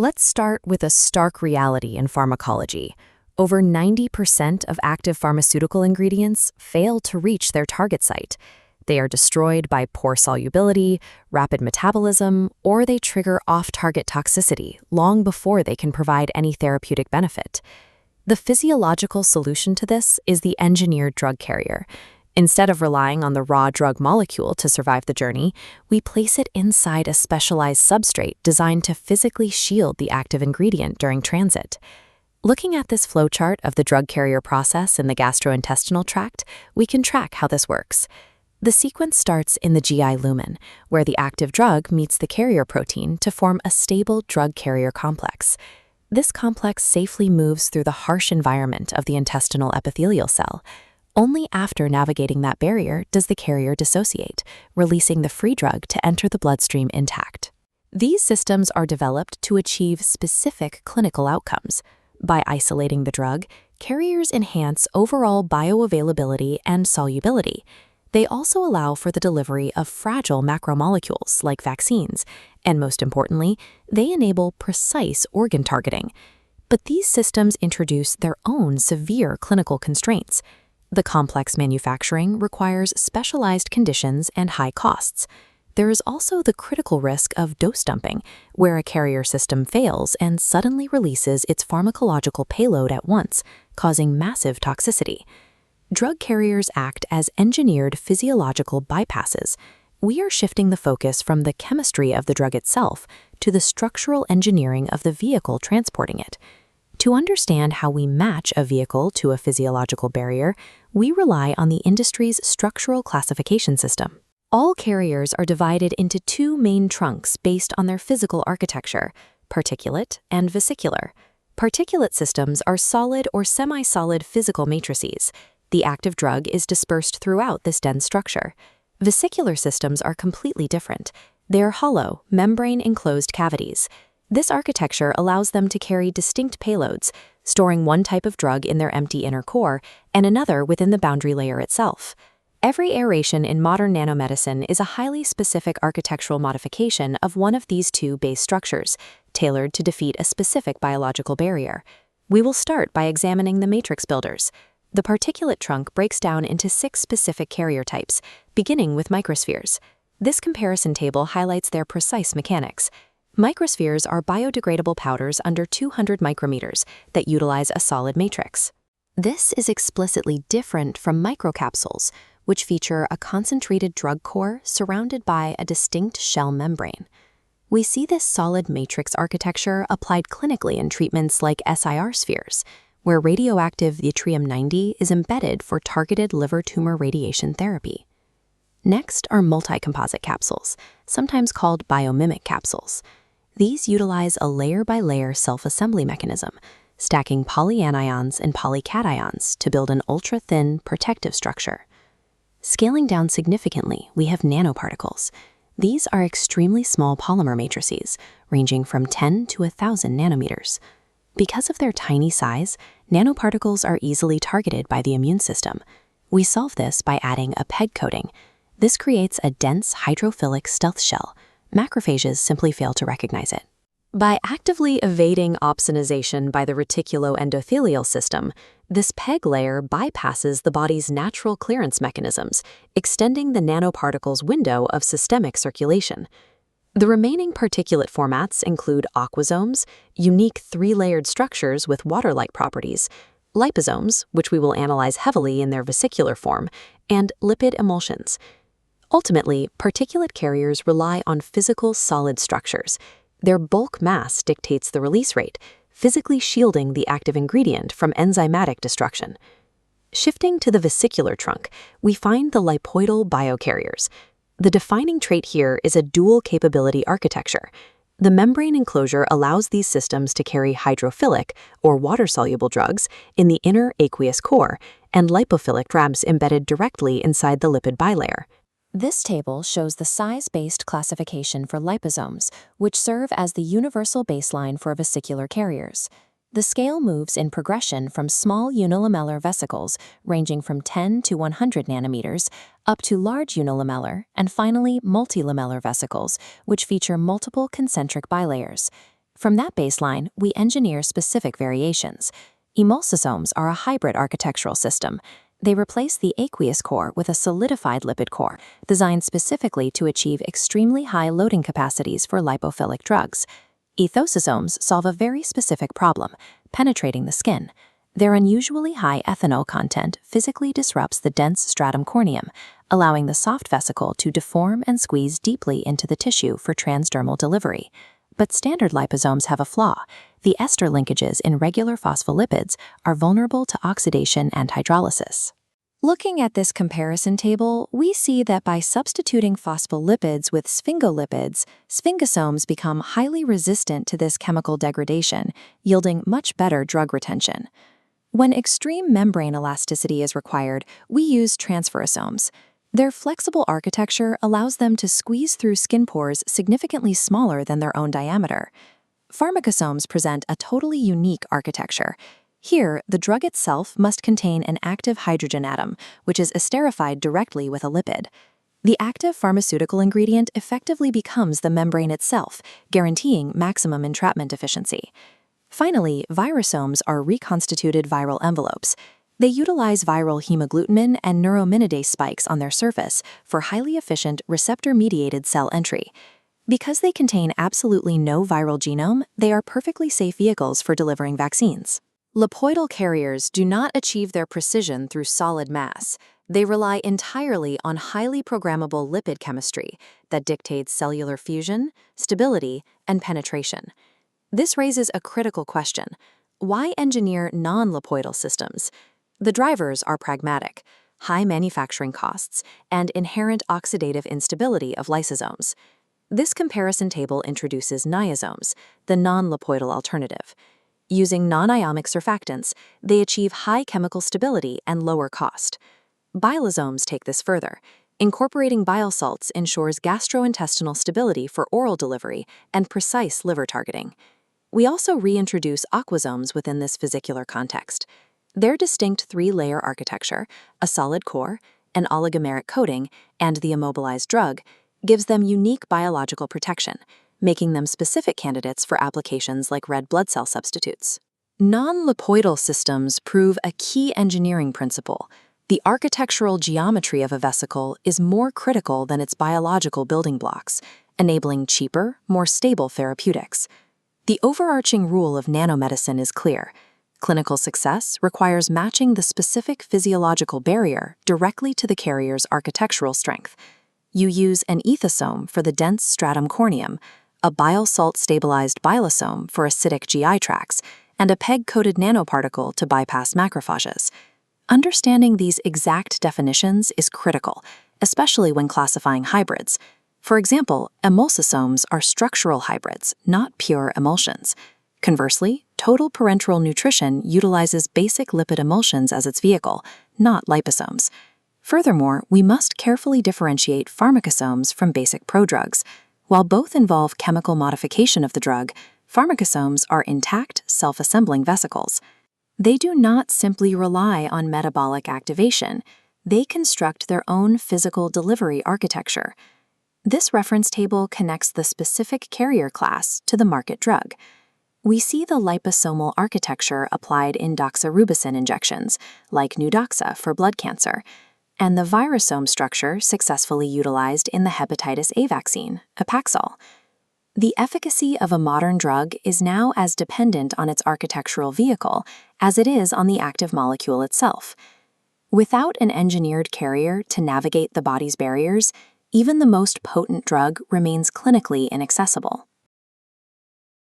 Let's start with a stark reality in pharmacology. Over 90% of active pharmaceutical ingredients fail to reach their target site. They are destroyed by poor solubility, rapid metabolism, or they trigger off-target toxicity long before they can provide any therapeutic benefit. The physiological solution to this is the engineered drug carrier. Instead of relying on the raw drug molecule to survive the journey, we place it inside a specialized substrate designed to physically shield the active ingredient during transit. Looking at this flowchart of the drug carrier process in the gastrointestinal tract, we can track how this works. The sequence starts in the GI lumen, where the active drug meets the carrier protein to form a stable drug carrier complex. This complex safely moves through the harsh environment of the intestinal epithelial cell. Only after navigating that barrier does the carrier dissociate, releasing the free drug to enter the bloodstream intact. These systems are developed to achieve specific clinical outcomes. By isolating the drug, carriers enhance overall bioavailability and solubility. They also allow for the delivery of fragile macromolecules like vaccines, and most importantly, they enable precise organ targeting. But these systems introduce their own severe clinical constraints. The complex manufacturing requires specialized conditions and high costs. There is also the critical risk of dose dumping, where a carrier system fails and suddenly releases its pharmacological payload at once, causing massive toxicity. Drug carriers act as engineered physiological bypasses. We are shifting the focus from the chemistry of the drug itself to the structural engineering of the vehicle transporting it. To understand how we match a vehicle to a physiological barrier, we rely on the industry's structural classification system. All carriers are divided into two main trunks based on their physical architecture: particulate and vesicular. Particulate systems are solid or semi-solid physical matrices. The active drug is dispersed throughout this dense structure. Vesicular systems are completely different. They are hollow, membrane-enclosed cavities. This architecture allows them to carry distinct payloads, storing one type of drug in their empty inner core and another within the boundary layer itself. Every aeration in modern nanomedicine is a highly specific architectural modification of one of these two base structures, tailored to defeat a specific biological barrier. We will start by examining the matrix builders. The particulate trunk breaks down into 6 specific carrier types, beginning with microspheres. This comparison table highlights their precise mechanics. Microspheres are biodegradable powders under 200 micrometers that utilize a solid matrix. This is explicitly different from microcapsules, which feature a concentrated drug core surrounded by a distinct shell membrane. We see this solid matrix architecture applied clinically in treatments like SIR spheres, where radioactive yttrium-90 is embedded for targeted liver tumor radiation therapy. Next are multicomposite capsules, sometimes called biomimic capsules. These utilize a layer-by-layer self-assembly mechanism, stacking polyanions and polycations to build an ultra-thin protective structure. Scaling down significantly, we have nanoparticles. These are extremely small polymer matrices, ranging from 10 to 1,000 nanometers. Because of their tiny size, nanoparticles are easily targeted by the immune system. We solve this by adding a PEG coating. This creates a dense hydrophilic stealth shell. Macrophages simply fail to recognize it. By actively evading opsonization by the reticuloendothelial system, this PEG layer bypasses the body's natural clearance mechanisms, extending the nanoparticles' window of systemic circulation. The remaining particulate formats include Aquasomes, unique 3-layered structures with water-like properties, Liposomes, which we will analyze heavily in their vesicular form, and Lipid Emulsions. Ultimately, particulate carriers rely on physical solid structures. Their bulk mass dictates the release rate, physically shielding the active ingredient from enzymatic destruction. Shifting to the vesicular trunk, we find the lipoidal biocarriers. The defining trait here is a dual capability architecture. The membrane enclosure allows these systems to carry hydrophilic or water-soluble drugs in the inner aqueous core and lipophilic drabs embedded directly inside the lipid bilayer. This table shows the size-based classification for liposomes, which serve as the universal baseline for vesicular carriers. The scale moves in progression from small unilamellar vesicles ranging from 10 to 100 nanometers up to large unilamellar and finally multilamellar vesicles, which feature multiple concentric bilayers. From that baseline, we engineer specific variations. Emulsosomes are a hybrid architectural system. They replace the aqueous core with a solidified lipid core, designed specifically to achieve extremely high loading capacities for lipophilic drugs. Ethososomes solve a very specific problem, penetrating the skin. Their unusually high ethanol content physically disrupts the dense stratum corneum, allowing the soft vesicle to deform and squeeze deeply into the tissue for transdermal delivery. But standard liposomes have a flaw. The ester linkages in regular phospholipids are vulnerable to oxidation and hydrolysis. Looking at this comparison table, we see that by substituting phospholipids with sphingolipids, sphingosomes become highly resistant to this chemical degradation, yielding much better drug retention. When extreme membrane elasticity is required, we use transferosomes. Their flexible architecture allows them to squeeze through skin pores significantly smaller than their own diameter. Pharmacosomes present a totally unique architecture. Here, the drug itself must contain an active hydrogen atom, which is esterified directly with a lipid. The active pharmaceutical ingredient effectively becomes the membrane itself, guaranteeing maximum entrapment efficiency. Finally, virosomes are reconstituted viral envelopes. They utilize viral hemagglutinin and neuraminidase spikes on their surface for highly efficient receptor-mediated cell entry. Because they contain absolutely no viral genome, they are perfectly safe vehicles for delivering vaccines. Lipoidal carriers do not achieve their precision through solid mass. They rely entirely on highly programmable lipid chemistry that dictates cellular fusion, stability, and penetration. This raises a critical question. Why engineer non-lipoidal systems? The drivers are pragmatic: high manufacturing costs and inherent oxidative instability of lysosomes. This comparison table introduces Niosomes, the non-lipoidal alternative. Using non-ionic surfactants, they achieve high chemical stability and lower cost. Bilosomes take this further. Incorporating bile salts ensures gastrointestinal stability for oral delivery and precise liver targeting. We also reintroduce aquasomes within this vesicular context. Their distinct three-layer architecture, a solid core, an oligomeric coating, and the immobilized drug, gives them unique biological protection, making them specific candidates for applications like red blood cell substitutes. Non-lipoidal systems prove a key engineering principle. The architectural geometry of a vesicle is more critical than its biological building blocks, enabling cheaper, more stable therapeutics. The overarching rule of nanomedicine is clear. Clinical success requires matching the specific physiological barrier directly to the carrier's architectural strength. You use an ethosome for the dense stratum corneum, a bile salt-stabilized bilosome for acidic GI tracts, and a PEG-coated nanoparticle to bypass macrophages. Understanding these exact definitions is critical, especially when classifying hybrids. For example, emulsosomes are structural hybrids, not pure emulsions. Conversely, total parenteral nutrition utilizes basic lipid emulsions as its vehicle, not liposomes. Furthermore, we must carefully differentiate pharmacosomes from basic prodrugs. While both involve chemical modification of the drug, pharmacosomes are intact, self-assembling vesicles. They do not simply rely on metabolic activation. They construct their own physical delivery architecture. This reference table connects the specific carrier class to the market drug. We see the liposomal architecture applied in doxorubicin injections, like Nudoxa for blood cancer, and the virosome structure successfully utilized in the hepatitis A vaccine, Apaxol. The efficacy of a modern drug is now as dependent on its architectural vehicle as it is on the active molecule itself. Without an engineered carrier to navigate the body's barriers, even the most potent drug remains clinically inaccessible.